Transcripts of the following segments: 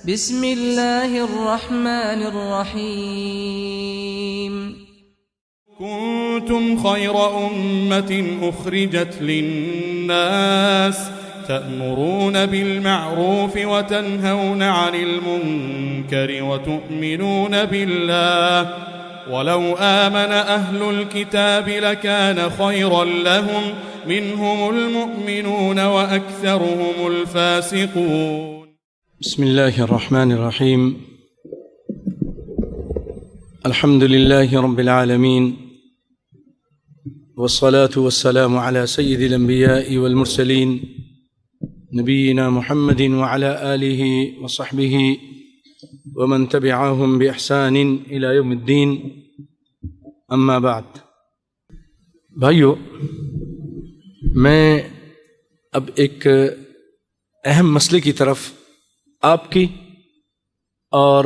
بسم اللہ الرحمن الرحیم كنتم خير أمة أخرجت للناس تأمرون بالمعروف وتنهون عن المنكر وتؤمنون بالله ولو آمن أهل الكتاب لكان خيرا لهم منهم المؤمنون وأكثرهم الفاسقون. بسم الله الرحمن الرحيم. الحمد لله رب العالمين والصلاة والسلام على سيد الأنبياء والمرسلين نبينا محمد وعلى آله وصحبه ومن تبعهم بإحسان إلى يوم الدين. أما بعد. بھائیو، میں اب ایک اہم مسئلے کی طرف آپ کی اور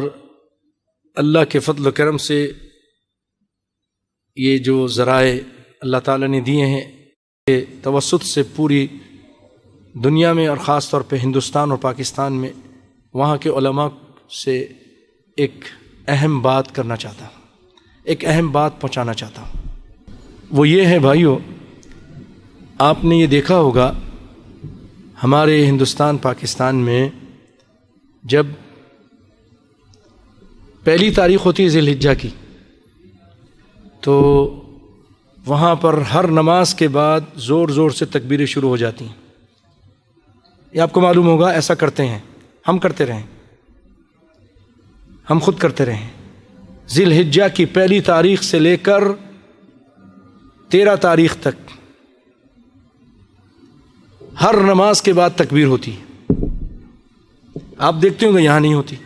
اللہ کے فضل و کرم سے یہ جو ذرائع اللہ تعالیٰ نے دیے ہیں کہ توسط سے پوری دنیا میں اور خاص طور پہ ہندوستان اور پاکستان میں وہاں کے علماء سے ایک اہم بات کرنا چاہتا ہوں، ایک اہم بات پہنچانا چاہتا ہوں. وہ یہ ہے بھائیو، آپ نے یہ دیکھا ہوگا ہمارے ہندوستان پاکستان میں جب پہلی تاریخ ہوتی ہے ذی الحجہ کی، تو وہاں پر ہر نماز کے بعد زور زور سے تکبیریں شروع ہو جاتی ہیں. یہ آپ کو معلوم ہوگا، ایسا کرتے ہیں، ہم کرتے رہیں، ہم خود کرتے رہیں. ذی الحجہ کی پہلی تاریخ سے لے کر 13 تاریخ تک ہر نماز کے بعد تکبیر ہوتی ہے. آپ دیکھتے ہوں گے یہاں نہیں ہوتی،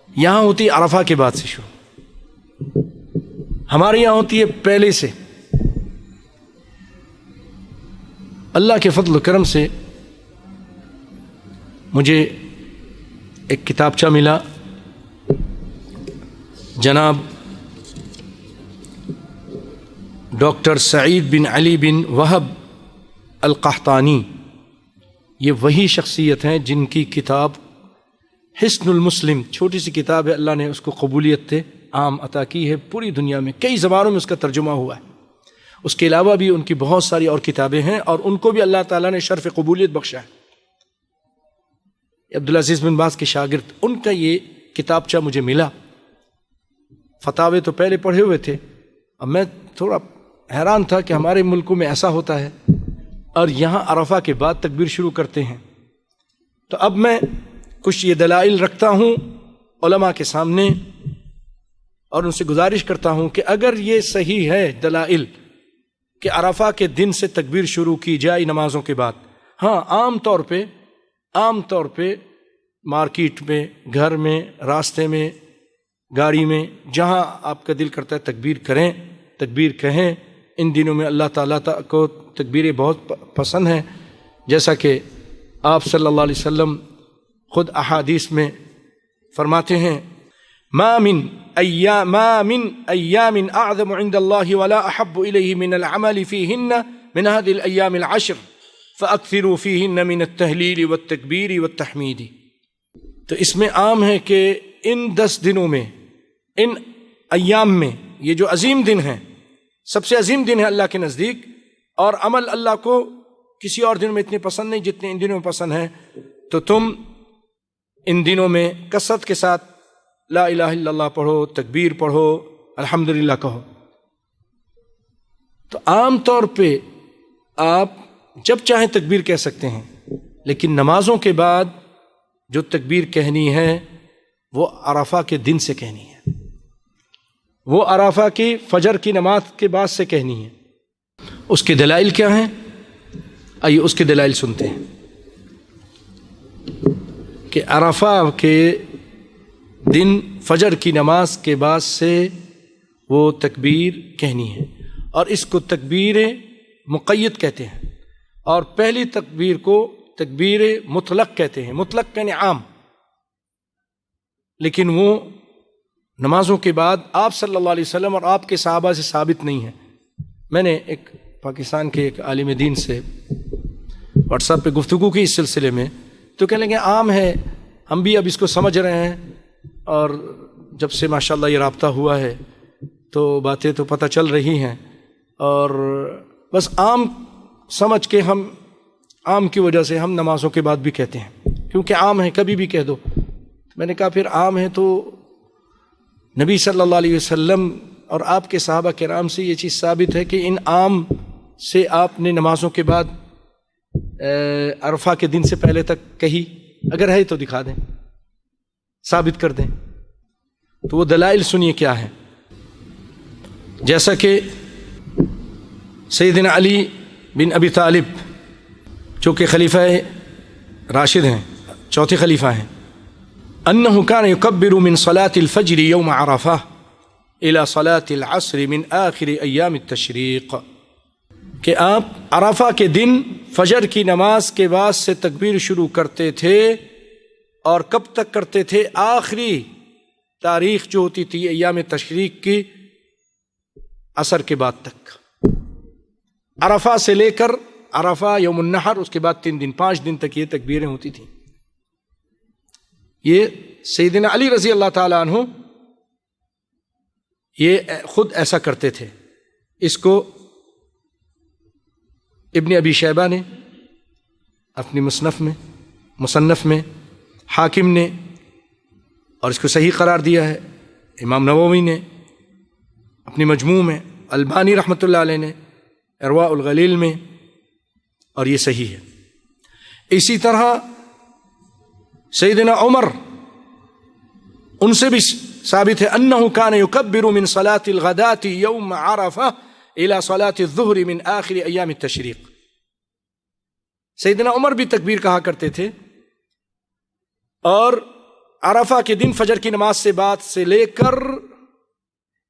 یہاں ہوتی عرفہ کے بعد سے شروع، ہمارے یہاں ہوتی ہے پہلے سے. اللہ کے فضل و کرم سے مجھے ایک کتابچہ ملا، جناب ڈاکٹر سعید بن علی بن وہب القحطانی. یہ وہی شخصیت ہیں جن کی کتاب حسن المسلم، چھوٹی سی کتاب ہے، اللہ نے اس کو قبولیت عام عطا کی ہے، پوری دنیا میں کئی زبانوں میں اس کا ترجمہ ہوا ہے. اس کے علاوہ بھی ان کی بہت ساری اور کتابیں ہیں اور ان کو بھی اللہ تعالیٰ نے شرف قبولیت بخشا ہے. عبدالعزیز بن باز کے شاگرد، ان کا یہ کتابچہ مجھے ملا. فتاوے تو پہلے پڑھے ہوئے تھے، اب میں تھوڑا حیران تھا کہ ہمارے ملکوں میں ایسا ہوتا ہے اور یہاں عرفہ کے بعد تکبیر شروع کرتے ہیں. تو اب میں کچھ یہ دلائل رکھتا ہوں علماء کے سامنے اور ان سے گزارش کرتا ہوں کہ اگر یہ صحیح ہے دلائل کہ عرفہ کے دن سے تکبیر شروع کی جائے نمازوں کے بعد، ہاں عام طور پہ مارکیٹ میں، گھر میں، راستے میں، گاڑی میں، جہاں آپ کا دل کرتا ہے تکبیر کریں، تکبیر کہیں. ان دنوں میں اللہ تعالیٰ کو تکبیریں بہت پسند ہیں، جیسا کہ آپ صلی اللہ علیہ وسلم خود احادیث میں فرماتے ہیں ما من ایام اعظم عند اللہ ولا احب الیہ من العمل فیہن من هذه الايام العشر فاکثروا فیہن من التہلیل والتکبیر والتحمید. تو اس میں عام ہے کہ ان 10 دنوں میں، ان ایام میں، یہ جو عظیم دن ہیں، سب سے عظیم دن ہے اللہ کے نزدیک، اور عمل اللہ کو کسی اور دن میں اتنے پسند نہیں جتنے ان دنوں میں پسند ہیں، تو تم ان دنوں میں کثرت کے ساتھ لا الہ الا اللہ پڑھو، تکبیر پڑھو، الحمدللہ کہو. تو عام طور پہ آپ جب چاہیں تکبیر کہہ سکتے ہیں، لیکن نمازوں کے بعد جو تکبیر کہنی ہے وہ عرفہ کے دن سے کہنی ہے، وہ عرفہ کی فجر کی نماز کے بعد سے کہنی ہے. اس کے دلائل کیا ہیں؟ آئیے اس کے دلائل سنتے ہیں کہ عرفہ کے دن فجر کی نماز کے بعد سے وہ تکبیر کہنی ہے، اور اس کو تکبیر مقید کہتے ہیں، اور پہلی تکبیر کو تکبیر مطلق کہتے ہیں. مطلق یعنی عام، لیکن وہ نمازوں کے بعد آپ صلی اللہ علیہ وسلم اور آپ کے صحابہ سے ثابت نہیں ہے. میں نے ایک پاکستان کے ایک عالم دین سے واٹس ایپ پہ گفتگو کی اس سلسلے میں، تو کہنے لگے عام ہے، ہم بھی اب اس کو سمجھ رہے ہیں، اور جب سے ماشاءاللہ یہ رابطہ ہوا ہے تو باتیں تو پتہ چل رہی ہیں، اور بس عام سمجھ کے ہم عام کی وجہ سے ہم نمازوں کے بعد بھی کہتے ہیں، کیونکہ عام ہے کبھی بھی کہہ دو۔ میں نے کہا پھر عام ہے تو نبی صلی اللہ علیہ وسلم اور آپ کے صحابہ کرام سے یہ چیز ثابت ہے کہ ان عام سے آپ نے نمازوں کے بعد عرفہ کے دن سے پہلے تک کہی، اگر ہے تو دکھا دیں، ثابت کر دیں۔ تو وہ دلائل سنیے کیا ہے۔ جیسا کہ سیدنا علی بن ابی طالب جو کہ خلیفہ راشد ہیں، چوتھے خلیفہ ہیں، انہ کان یکبر من صلاة الفجر یوم عرفہ الى صلاة العصر من آخر ایام التشریق، کہ آپ عرفہ کے دن فجر کی نماز کے بعد سے تکبیر شروع کرتے تھے، اور کب تک کرتے تھے؟ آخری تاریخ جو ہوتی تھی ایام تشریق کی، عصر کے بعد تک، عرفہ سے لے کر عرفہ یوم النحر، اس کے بعد 3 دن 5 دن تک یہ تکبیریں ہوتی تھیں۔ یہ سیدنا علی رضی اللہ تعالیٰ عنہ یہ خود ایسا کرتے تھے۔ اس کو ابن ابی شیبہ نے اپنی مصنف میں، حاکم نے، اور اس کو صحیح قرار دیا ہے امام نووی نے اپنی مجموع میں، البانی رحمۃ اللہ علیہ نے ارواء الغلیل میں، اور یہ صحیح ہے۔ اسی طرح سیدنا عمر، ان سے بھی ثابت ہے انہ کان یکبر من صلاة الغداة یوم عرفہ الى صلاة الظہر من آخر ایام التشریق۔ سیدنا عمر بھی تکبیر کہا کرتے تھے، اور عرفہ کے دن فجر کی نماز سے بعد سے لے کر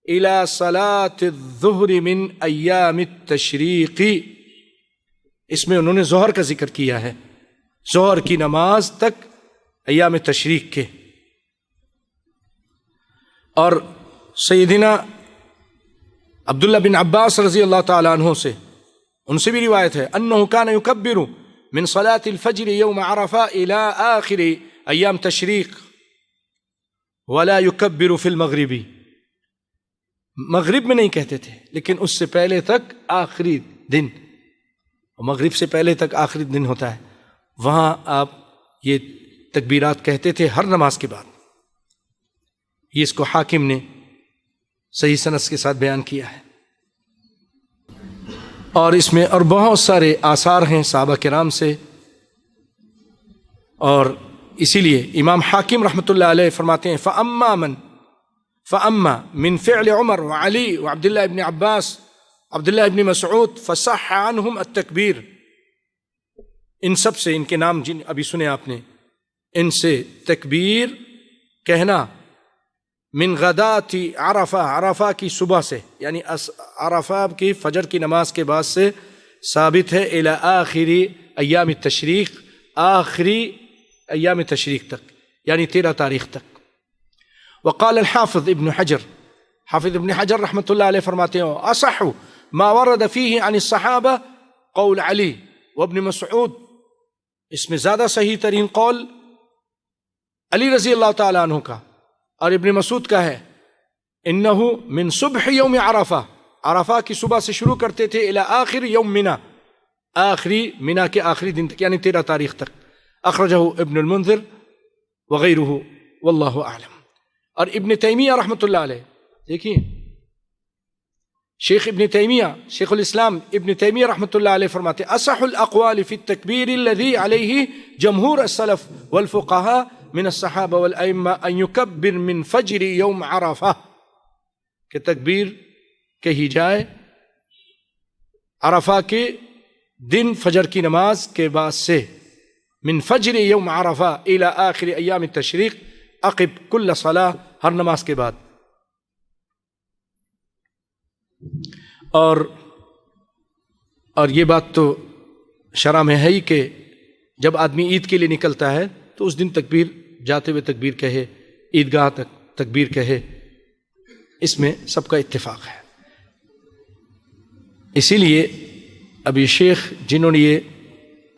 الى صلاة الظہر من ایام التشریق، اس میں انہوں نے ظہر کا ذکر کیا ہے، ظہر کی نماز تک ایام تشریق کے۔ اور سیدنا عبداللہ بن عباس رضی اللہ تعالیٰ عنہ سے، ان سے بھی روایت ہے انہ کان یکبر من صلاة الفجر یوم عرفہ الى آخر ایام تشریق ولا یکبر فی المغرب، مغرب میں نہیں کہتے تھے لیکن اس سے پہلے تک آخری دن، مغرب سے پہلے تک آخری دن ہوتا ہے، وہاں آپ یہ تکبیرات کہتے تھے ہر نماز کے بعد۔ یہ اس کو حاکم نے صحیح سند کے ساتھ بیان کیا ہے، اور اس میں اور بہت سارے آثار ہیں صحابہ کرام سے، اور اسی لیے امام حاکم رحمۃ اللہ علیہ فرماتے ہیں فَأَمَّا مِن فِعْلِ عمر وعلی وعبداللہ ابن عباس عبداللہ ابن مسعود فصح عنہم التکبیر، ان سب سے، ان کے نام جن ابھی سنے آپ نے، ان سے تکبیر کہنا من غدات عرفہ، عرفہ کی صبح سے، یعنی عرفہ کی فجر کی نماز کے بعد سے ثابت ہے، الی آخری ایام التشریق، آخری ایام تشریق تک، یعنی 13 تاریخ تک۔ وقال الحافظ ابن حجر، حافظ ابن حجر رحمۃ اللہ علیہ فرماتے ہیں اصح ما ورد فیہ عن الصحابہ قول علی وابن مسعود، اس میں زیادہ صحیح ترین قول علی رضی اللہ تعالیٰ عنہ کا اور ابن مسعود کا ہے، انہ من صبح یوم عرفہ، عرفہ کی صبح سے شروع کرتے تھے، الی آخر یوم منا، آخری منا کے آخری دن تک، یعنی 13 تاریخ تک۔ اخرجہ ابن المنذر وغیرہ واللہ اعلم۔ اور ابن تیمیہ رحمۃ اللہ علیہ، دیکھیے شیخ ابن تیمیہ، شیخ الاسلام ابن تیمیہ رحمۃ اللہ علیہ فرماتے اصح الاقوال فی التکبیر الذی علیہ جمہور السلف والفقہاء من الصحابہ والائمہ ان یکبر من فجر یوم عرفہ، کہ تکبیر کہی جائے عرفہ کے دن فجر کی نماز کے بعد سے، من فجر یوم عرفہ الی آخر ایام التشریق، عقب کل صلاح، ہر نماز کے بعد۔ اور یہ بات تو شرع میں ہے ہی کہ جب آدمی عید کے لیے نکلتا ہے تو اس دن تکبیر، جاتے ہوئے تکبیر کہے، عیدگاہ تک تکبیر کہے، اس میں سب کا اتفاق ہے۔ اسی لیے اب یہ شیخ جنہوں نے یہ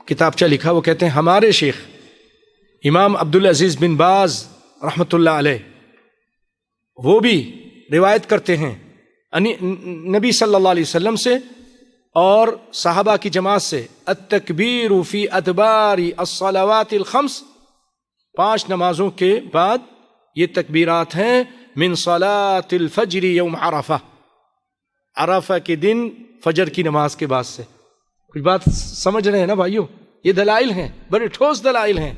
کتابچہ لکھا وہ کہتے ہیں ہمارے شیخ امام عبدالعزیز بن باز رحمۃ اللہ علیہ وہ بھی روایت کرتے ہیں نبی صلی اللہ علیہ وسلم سے اور صحابہ کی جماعت سے، التکبیر فی ادبار الصلوات الخمس، 5 نمازوں کے بعد یہ تکبیرات ہیں، من صلاۃ الفجر یوم عرفہ، عرفہ کے دن فجر کی نماز کے بعد سے۔ کچھ بات سمجھ رہے ہیں نا بھائیوں؟ یہ دلائل ہیں، بڑے ٹھوس دلائل ہیں۔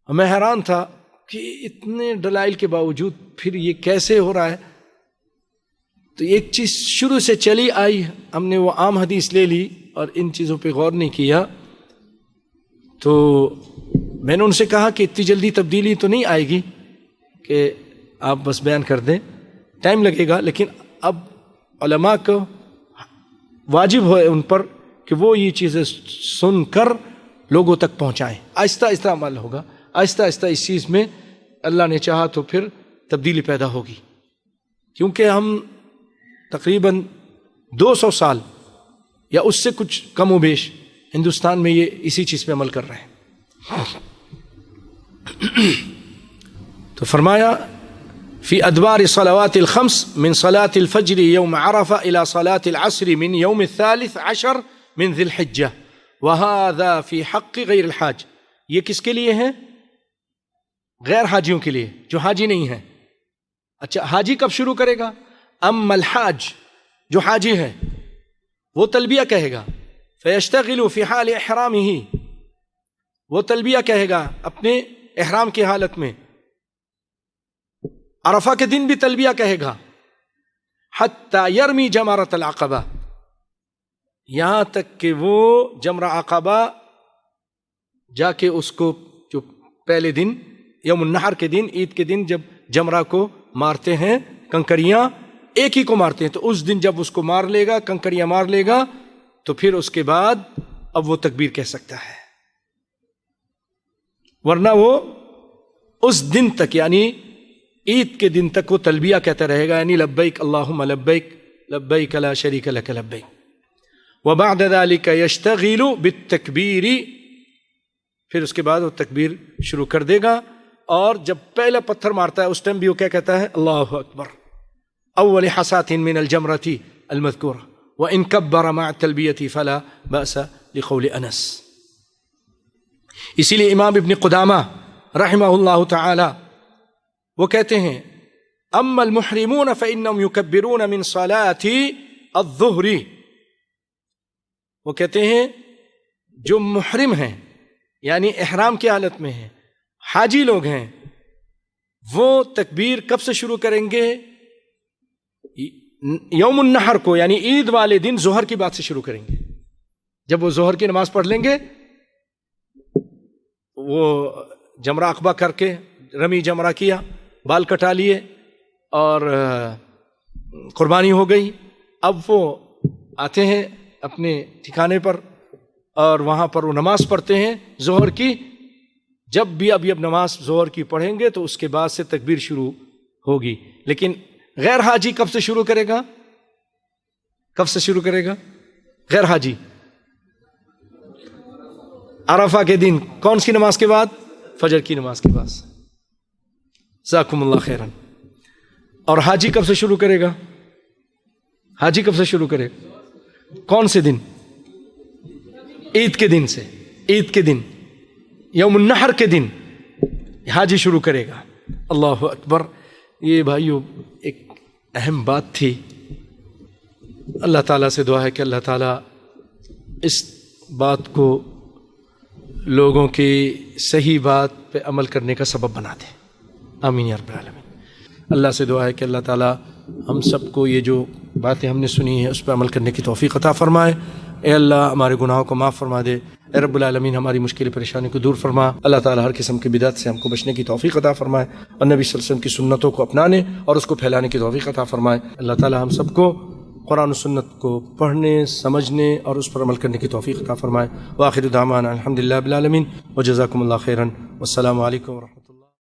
میں حیران تھا کہ اتنے دلائل کے باوجود پھر یہ کیسے ہو رہا ہے؟ تو ایک چیز شروع سے چلی آئی، ہم نے وہ عام حدیث لے لی اور ان چیزوں پہ غور نہیں کیا، تو میں نے ان سے کہا کہ اتنی جلدی تبدیلی تو نہیں آئے گی کہ آپ بس بیان کر دیں، ٹائم لگے گا، لیکن اب علماء کو واجب ہے ان پر کہ وہ یہ چیزیں سن کر لوگوں تک پہنچائیں۔ آہستہ آہستہ عمل ہوگا، آہستہ آہستہ اس چیز میں اللہ نے چاہا تو پھر تبدیلی پیدا ہوگی، کیونکہ ہم تقریباً 200 سال یا اس سے کچھ کم و بیش ہندوستان میں یہ اسی چیز پہ عمل کر رہے ہیں۔ تو فرمایا فی ادبار صلوات الخمس من صلاة الفجر یوم عرفہ الى صلاة العصر من یوم الثالث عشر من ذی الحجہ وہذا فی حق غیر الحاج۔ یہ کس کے لیے ہے؟ غیر حاجیوں کے لیے، جو حاجی نہیں ہے۔ اچھا، حاجی کب شروع کرے گا؟ اما الحاج، جو حاجی ہے وہ تلبیہ کہے گا، فیشتغل فی حال احرامہ، وہ تلبیہ کہے گا اپنے احرام کی حالت میں، عرفہ کے دن بھی تلبیہ کہے گا، حتی یرمی جمرۃ العقبہ، یہاں تک کہ وہ جمرہ عقبہ جا کے اس کو، جو پہلے دن یوم النحر کے دن، عید کے دن جب جمرہ کو مارتے ہیں، کنکریاں ایک ہی کو مارتے ہیں، تو اس دن جب اس کو مار لے گا، کنکریاں مار لے گا، تو پھر اس کے بعد اب وہ تکبیر کہہ سکتا ہے، ورنہ وہ اس دن تک، یعنی عید کے دن تک وہ تلبیہ کہتا رہے گا، یعنی لبیک اللہم لبیک لبیک لا شریک لک لبیک، وبعد ذلك یشتغل بالتکبیر، پھر اس کے بعد وہ تکبیر شروع کر دے گا، اور جب پہلا پتھر مارتا ہے اس ٹائم بھی وہ کیا کہتا ہے؟ اللہ اکبر، اول حصات من الجمرۃ المذکورہ، وان کبر مع التلبیۃ فلا بأس لقول انس۔ اسی لیے امام ابن قدامہ رحمہ اللہ تعالی وہ کہتے ہیں اما المحرمون فانهم يكبرون من صلاة الظہر، وہ کہتے ہیں جو محرم ہیں یعنی احرام کی حالت میں ہیں، حاجی لوگ ہیں، وہ تکبیر کب سے شروع کریں گے؟ یوم النحر کو، یعنی عید والے دن ظہر کی بات سے شروع کریں گے۔ جب وہ ظہر کی نماز پڑھ لیں گے، وہ جمرہ عقبہ کر کے رمی جمرہ کیا، بال کٹا لیے اور قربانی ہو گئی، اب وہ آتے ہیں اپنے ٹھکانے پر اور وہاں پر وہ نماز پڑھتے ہیں ظہر کی۔ جب بھی اب نماز ظہر کی پڑھیں گے تو اس کے بعد سے تکبیر شروع ہوگی، لیکن غیر حاجی کب سے شروع کرے گا؟ کب سے شروع کرے گا غیر حاجی؟ عرفہ کے دن، کون سی نماز کے بعد؟ فجر کی نماز کے بعد۔ جزاکم اللہ خیرا۔ اور حاجی کب سے شروع کرے گا؟ حاجی کب سے شروع کرے گا؟ کون سے دن؟ عید کے دن سے، عید کے دن یوم النحر کے دن حاجی شروع کرے گا۔ اللہ اکبر۔ یہ بھائیو ایک اہم بات تھی، اللہ تعالیٰ سے دعا ہے کہ اللہ تعالیٰ اس بات کو لوگوں کی صحیح بات پہ عمل کرنے کا سبب بنا دے، آمین یا رب العالمین۔ اللہ سے دعا ہے کہ اللہ تعالیٰ ہم سب کو یہ جو باتیں ہم نے سنی ہیں اس پہ عمل کرنے کی توفیق عطا فرمائے۔ اے اللہ ہمارے گناہوں کو معاف فرما دے، اے رب العالمین ہماری مشکل پریشانی کو دور فرما۔ اللہ تعالیٰ ہر قسم کی بدعت سے ہم کو بچنے کی توفیق عطا فرمائے، اور نبی صلی اللہ علیہ وسلم کی سنتوں کو اپنانے اور اس کو پھیلانے کی توفیق عطا فرمائے۔ اللہ تعالیٰ ہم سب کو قرآن و سنت کو پڑھنے، سمجھنے اور اس پر عمل کرنے کی توفیق عطا فرمائے۔ وآخر دعوانا الحمدللہ رب العالمین، وجزاکم اللہ خیرا، والسلام علیکم ورحمۃ اللہ۔